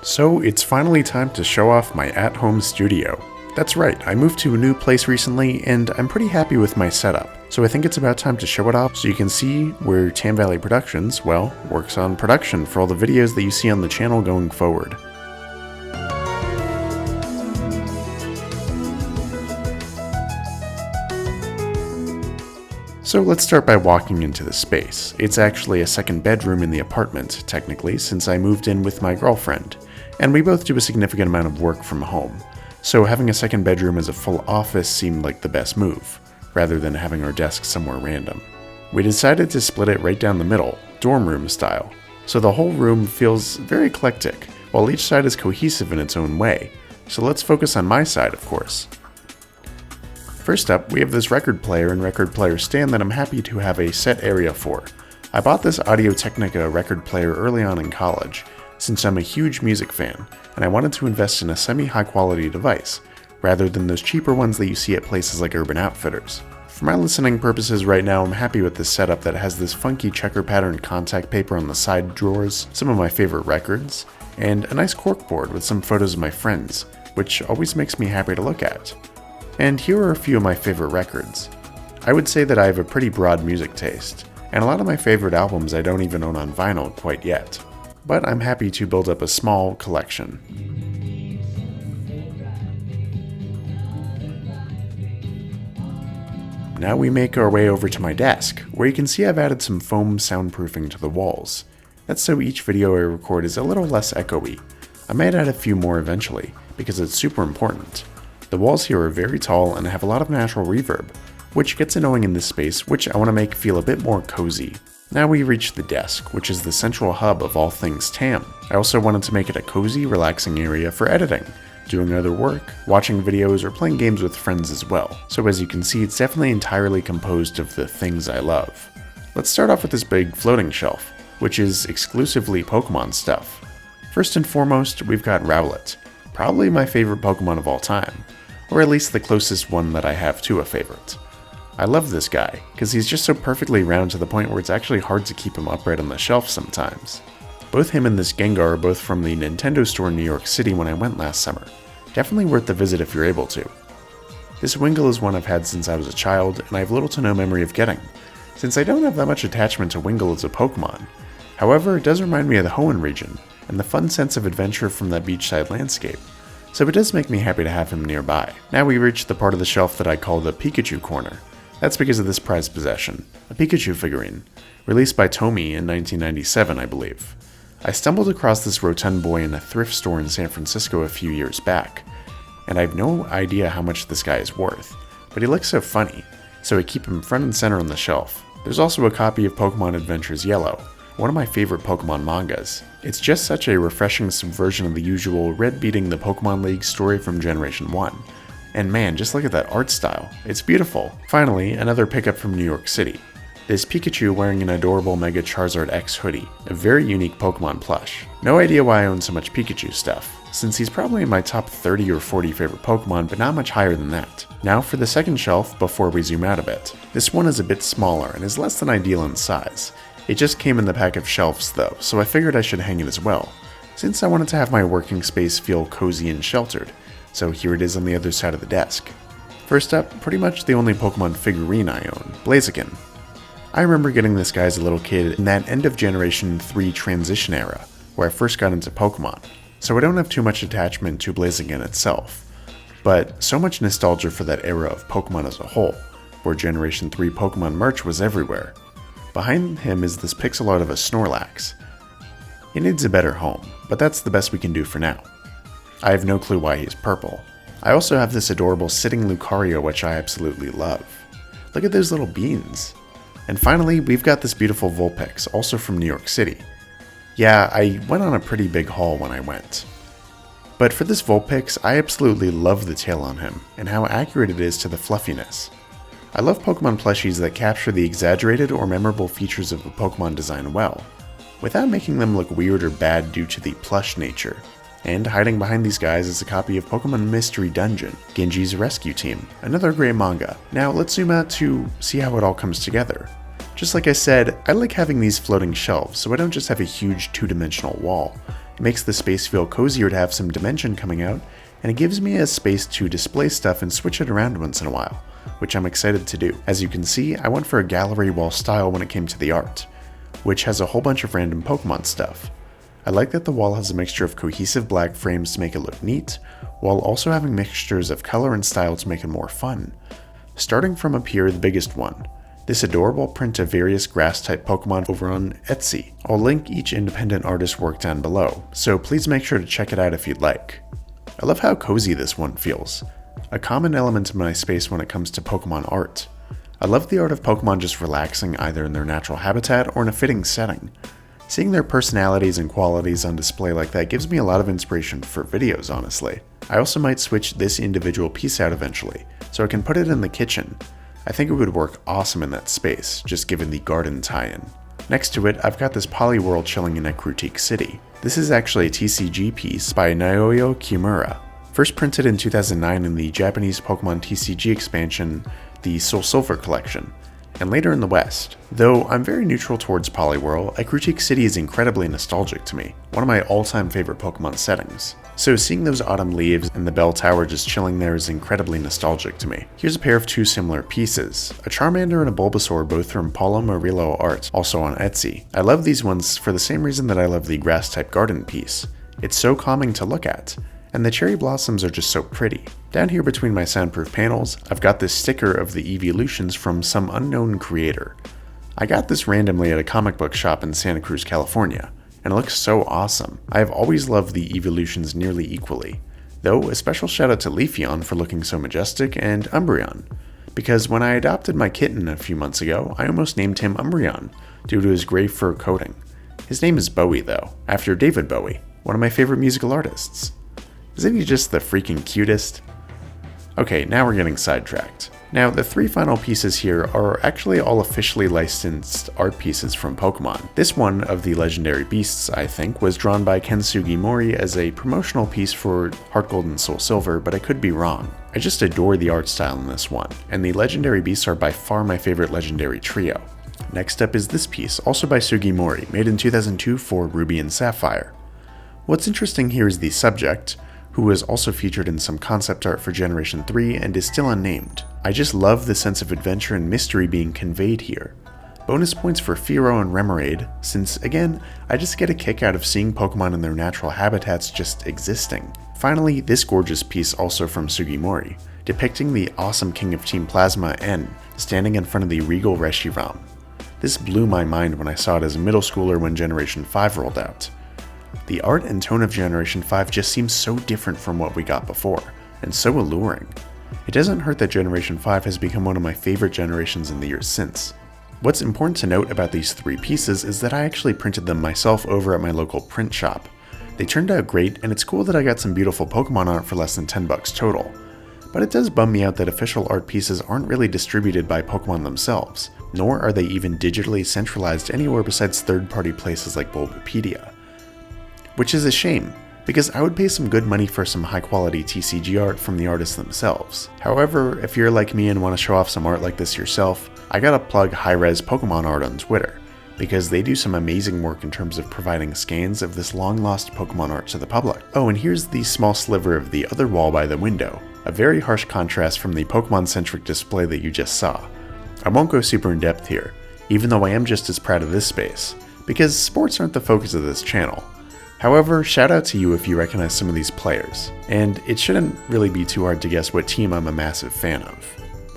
So it's finally time to show off my at-home studio. That's right, I moved to a new place recently and I'm pretty happy with my setup. So I think it's about time to show it off so you can see where Tam Valley Productions, well, works on production for all the videos that you see on the channel going forward. So let's start by walking into the space. It's actually a second bedroom in the apartment, technically, since I moved in with my girlfriend, and we both do a significant amount of work from home. So having a second bedroom as a full office seemed like the best move, rather than having our desk somewhere random. We decided to split it right down the middle, dorm room style, so the whole room feels very eclectic, while each side is cohesive in its own way. So let's focus on my side, of course. First up, we have this record player and record player stand that I'm happy to have a set area for. I bought this Audio-Technica record player early on in college, since I'm a huge music fan, and I wanted to invest in a semi-high quality device, rather than those cheaper ones that you see at places like Urban Outfitters. For my listening purposes right now, I'm happy with this setup that has this funky checker pattern contact paper on the side drawers, some of my favorite records, and a nice corkboard with some photos of my friends, which always makes me happy to look at. And here are a few of my favorite records. I would say that I have a pretty broad music taste, and a lot of my favorite albums I don't even own on vinyl quite yet, but I'm happy to build up a small collection. Now we make our way over to my desk, where you can see I've added some foam soundproofing to the walls. That's so each video I record is a little less echoey. I might add a few more eventually, because it's super important. The walls here are very tall and have a lot of natural reverb, which gets annoying in this space, which I want to make feel a bit more cozy. Now we reach the desk, which is the central hub of all things Tam. I also wanted to make it a cozy, relaxing area for editing, doing other work, watching videos, or playing games with friends as well. So as you can see, it's definitely entirely composed of the things I love. Let's start off with this big floating shelf, which is exclusively Pokémon stuff. First and foremost, we've got Rowlet, probably my favorite Pokémon of all time. Or at least the closest one that I have to a favorite. I love this guy, because he's just so perfectly round to the point where it's actually hard to keep him upright on the shelf sometimes. Both him and this Gengar are both from the Nintendo store in New York City when I went last summer. Definitely worth the visit if you're able to. This Wingull is one I've had since I was a child, and I have little to no memory of getting, since I don't have that much attachment to Wingull as a Pokemon. However, it does remind me of the Hoenn region, and the fun sense of adventure from that beachside landscape. So it does make me happy to have him nearby. Now we reach the part of the shelf that I call the Pikachu corner. That's because of this prized possession, a Pikachu figurine, released by Tomy in 1997, I believe. I stumbled across this rotund boy in a thrift store in San Francisco a few years back, and I have no idea how much this guy is worth, but he looks so funny, so I keep him front and center on the shelf. There's also a copy of Pokémon Adventures Yellow, one of my favorite Pokémon mangas. It's just such a refreshing subversion of the usual Red beating the Pokémon League story from Generation 1. And man, just look at that art style. It's beautiful. Finally, another pickup from New York City. This Pikachu wearing an adorable Mega Charizard X hoodie, a very unique Pokémon plush. No idea why I own so much Pikachu stuff, since he's probably in my top 30 or 40 favorite Pokémon, but not much higher than that. Now for the second shelf before we zoom out a bit. This one is a bit smaller and is less than ideal in size. It just came in the pack of shelves though, so I figured I should hang it as well, since I wanted to have my working space feel cozy and sheltered, so here it is on the other side of the desk. First up, pretty much the only Pokemon figurine I own, Blaziken. I remember getting this guy as a little kid in that end of Generation 3 transition era, where I first got into Pokemon, so I don't have too much attachment to Blaziken itself, but so much nostalgia for that era of Pokemon as a whole, where Generation 3 Pokemon merch was everywhere. Behind him is this pixel art of a Snorlax. It needs a better home, but that's the best we can do for now. I have no clue why he's purple. I also have this adorable sitting Lucario, which I absolutely love. Look at those little beans. And finally, we've got this beautiful Vulpix, also from New York City. Yeah, I went on a pretty big haul when I went. But for this Vulpix, I absolutely love the tail on him, and how accurate it is to the fluffiness. I love Pokemon plushies that capture the exaggerated or memorable features of a Pokemon design well, without making them look weird or bad due to the plush nature. And hiding behind these guys is a copy of Pokemon Mystery Dungeon, Genji's Rescue Team, another great manga. Now let's zoom out to see how it all comes together. Just like I said, I like having these floating shelves so I don't just have a huge two-dimensional wall. It makes the space feel cozier to have some dimension coming out, and it gives me a space to display stuff and switch it around once in a while, which I'm excited to do. As you can see, I went for a gallery wall style when it came to the art, which has a whole bunch of random Pokemon stuff. I like that the wall has a mixture of cohesive black frames to make it look neat, while also having mixtures of color and style to make it more fun. Starting from up here, the biggest one, this adorable print of various grass-type Pokemon over on Etsy. I'll link each independent artist's work down below, so please make sure to check it out if you'd like. I love how cozy this one feels, a common element in my space when it comes to Pokemon art. I love the art of Pokemon just relaxing either in their natural habitat or in a fitting setting. Seeing their personalities and qualities on display like that gives me a lot of inspiration for videos, honestly. I also might switch this individual piece out eventually, so I can put it in the kitchen. I think it would work awesome in that space, just given the garden tie-in. Next to it, I've got this Poliwhirl chilling in Ecruteak City. This is actually a TCG piece by Naoyo Kimura, first printed in 2009 in the Japanese Pokemon TCG expansion, the Soul Silver collection, and later in the West. Though I'm very neutral towards Poliwhirl, Ecruteak City is incredibly nostalgic to me, one of my all-time favorite Pokemon settings. So seeing those autumn leaves and the bell tower just chilling there is incredibly nostalgic to me. Here's a pair of two similar pieces, a Charmander and a Bulbasaur, both from Paulo Murillo art, also on Etsy. I love these ones for the same reason that I love the grass-type garden piece. It's so calming to look at, and the cherry blossoms are just so pretty. Down here between my soundproof panels, I've got this sticker of the evolutions from some unknown creator. I got this randomly at a comic book shop in Santa Cruz, California, and it looks so awesome. I have always loved the evolutions nearly equally, though a special shout out to Leafeon for looking so majestic and Umbreon, because when I adopted my kitten a few months ago, I almost named him Umbreon due to his gray fur coating. His name is Bowie though, after David Bowie, one of my favorite musical artists. Isn't he just the freaking cutest? Okay, now we're getting sidetracked. Now, the three final pieces here are actually all officially licensed art pieces from Pokemon. This one of the legendary beasts, I think, was drawn by Ken Sugimori as a promotional piece for Heart Gold and Soul Silver, but I could be wrong. I just adore the art style in this one, and the legendary beasts are by far my favorite legendary trio. Next up is this piece, also by Sugimori, made in 2002 for Ruby and Sapphire. What's interesting here is the subject, who was also featured in some concept art for Generation 3 and is still unnamed. I just love the sense of adventure and mystery being conveyed here. Bonus points for Fearow and Remoraid, since again, I just get a kick out of seeing Pokemon in their natural habitats just existing. Finally, this gorgeous piece also from Sugimori, depicting the awesome King of Team Plasma, N, standing in front of the regal Reshiram. This blew my mind when I saw it as a middle schooler when Generation 5 rolled out. The art and tone of Generation 5 just seems so different from what we got before, and so alluring. It doesn't hurt that Generation 5 has become one of my favorite generations in the years since. What's important to note about these three pieces is that I actually printed them myself over at my local print shop. They turned out great, and it's cool that I got some beautiful Pokemon art for less than $10 total. But it does bum me out that official art pieces aren't really distributed by Pokemon themselves, nor are they even digitally centralized anywhere besides third-party places like Bulbapedia. Which is a shame, because I would pay some good money for some high quality TCG art from the artists themselves. However, if you're like me and want to show off some art like this yourself, I gotta plug High-Res Pokemon Art on Twitter, because they do some amazing work in terms of providing scans of this long lost Pokemon art to the public. Oh, and here's the small sliver of the other wall by the window, a very harsh contrast from the Pokemon centric display that you just saw. I won't go super in depth here, even though I am just as proud of this space, because sports aren't the focus of this channel. However, shout out to you if you recognize some of these players, and it shouldn't really be too hard to guess what team I'm a massive fan of.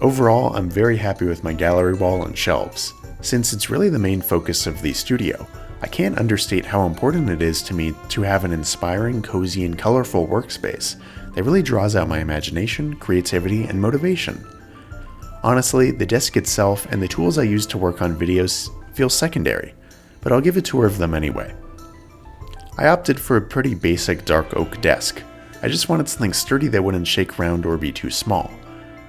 Overall, I'm very happy with my gallery wall and shelves. Since it's really the main focus of the studio, I can't understate how important it is to me to have an inspiring, cozy, and colorful workspace that really draws out my imagination, creativity, and motivation. Honestly, the desk itself and the tools I use to work on videos feel secondary, but I'll give a tour of them anyway. I opted for a pretty basic dark oak desk. I just wanted something sturdy that wouldn't shake around or be too small.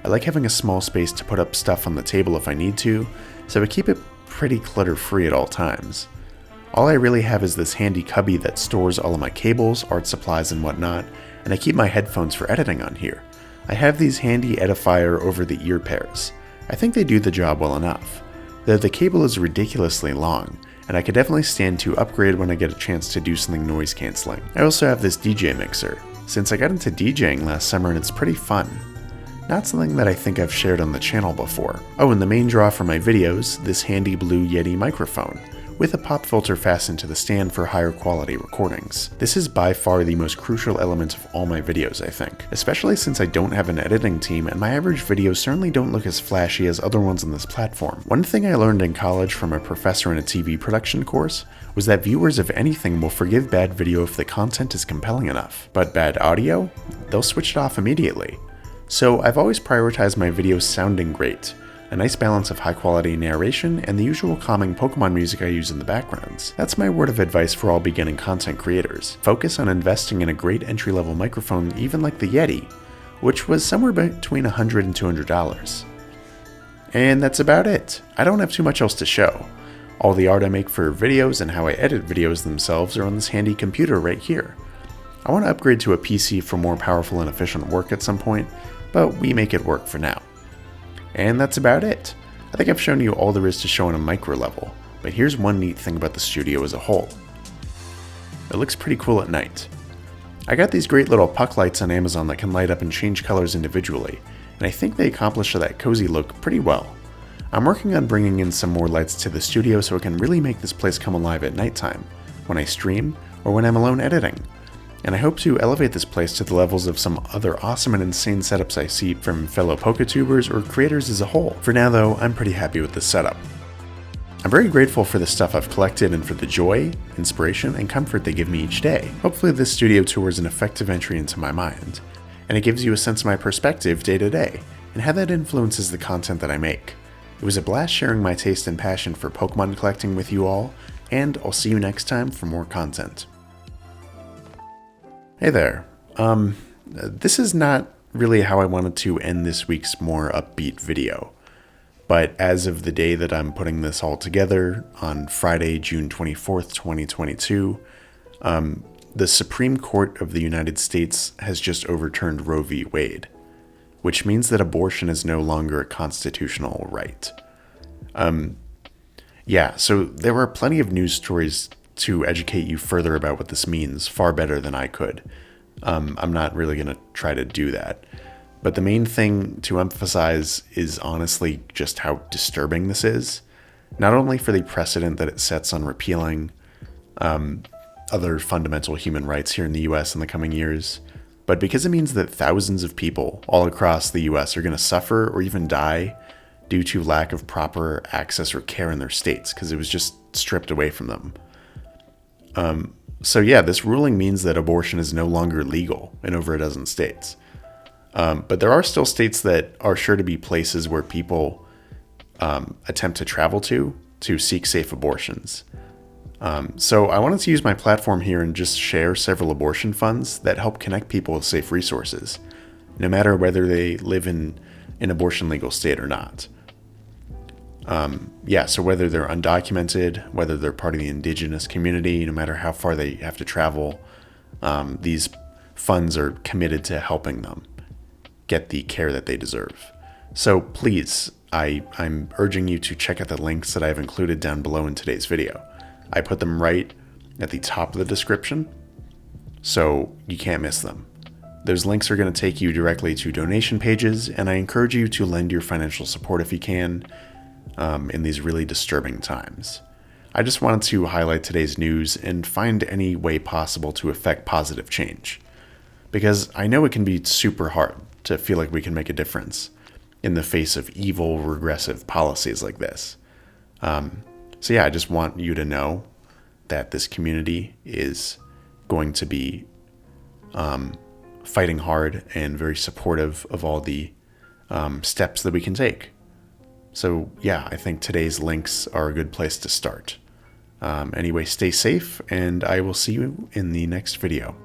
I like having a small space to put up stuff on the table if I need to, so I keep it pretty clutter-free at all times. All I really have is this handy cubby that stores all of my cables, art supplies, and whatnot, and I keep my headphones for editing on here. I have these handy edifier over-the-ear pairs. I think they do the job well enough, though the cable is ridiculously long, and I could definitely stand to upgrade when I get a chance to do something noise cancelling. I also have this DJ mixer, since I got into DJing last summer and it's pretty fun. Not something that I think I've shared on the channel before. Oh, and the main draw for my videos, this handy blue Yeti microphone, with a pop filter fastened to the stand for higher quality recordings. This is by far the most crucial element of all my videos, I think, especially since I don't have an editing team and my average videos certainly don't look as flashy as other ones on this platform. One thing I learned in college from a professor in a TV production course was that viewers of anything will forgive bad video if the content is compelling enough, but bad audio? They'll switch it off immediately. So I've always prioritized my videos sounding great, a nice balance of high quality narration, and the usual calming Pokémon music I use in the backgrounds. That's my word of advice for all beginning content creators. Focus on investing in a great entry-level microphone, even like the Yeti, which was somewhere between $100 and $200. And that's about it. I don't have too much else to show. All the art I make for videos and how I edit videos themselves are on this handy computer right here. I want to upgrade to a PC for more powerful and efficient work at some point, but we make it work for now. And that's about it. I think I've shown you all there is to show on a micro level, but here's one neat thing about the studio as a whole. It looks pretty cool at night. I got these great little puck lights on Amazon that can light up and change colors individually, and I think they accomplish that cozy look pretty well. I'm working on bringing in some more lights to the studio so it can really make this place come alive at nighttime, when I stream, or when I'm alone editing. And I hope to elevate this place to the levels of some other awesome and insane setups I see from fellow PokeTubers or creators as a whole. For now though, I'm pretty happy with this setup. I'm very grateful for the stuff I've collected and for the joy, inspiration, and comfort they give me each day. Hopefully this studio tour is an effective entry into my mind, and it gives you a sense of my perspective day to day, and how that influences the content that I make. It was a blast sharing my taste and passion for Pokemon collecting with you all, and I'll see you next time for more content. Hey there. This is not really how I wanted to end this week's more upbeat video, but as of the day that I'm putting this all together, on Friday, June 24th, 2022, the Supreme Court of the United States has just overturned Roe v. Wade, which means that abortion is no longer a constitutional right. So there were plenty of news stories to educate you further about what this means, far better than I could. I'm not really going to try to do that. But the main thing to emphasize is honestly just how disturbing this is. Not only for the precedent that it sets on repealing other fundamental human rights here in the US in the coming years, but because it means that thousands of people all across the US are going to suffer or even die due to lack of proper access or care in their states, because it was just stripped away from them. This ruling means that abortion is no longer legal in over a dozen states. But there are still states that are sure to be places where people attempt to travel to seek safe abortions. So I wanted to use my platform here and just share several abortion funds that help connect people with safe resources, no matter whether they live in an abortion legal state or not. So whether they're undocumented, whether they're part of the indigenous community, no matter how far they have to travel, these funds are committed to helping them get the care that they deserve. So please, I'm urging you to check out the links that I've included down below in today's video. I put them right at the top of the description, so you can't miss them. Those links are going to take you directly to donation pages, and I encourage you to lend your financial support if you can, in these really disturbing times. I just wanted to highlight today's news and find any way possible to effect positive change, because I know it can be super hard to feel like we can make a difference in the face of evil, regressive policies like this. I just want you to know that this community is going to be fighting hard and very supportive of all the steps that we can take. So I think today's links are a good place to start. Anyway, stay safe, and I will see you in the next video.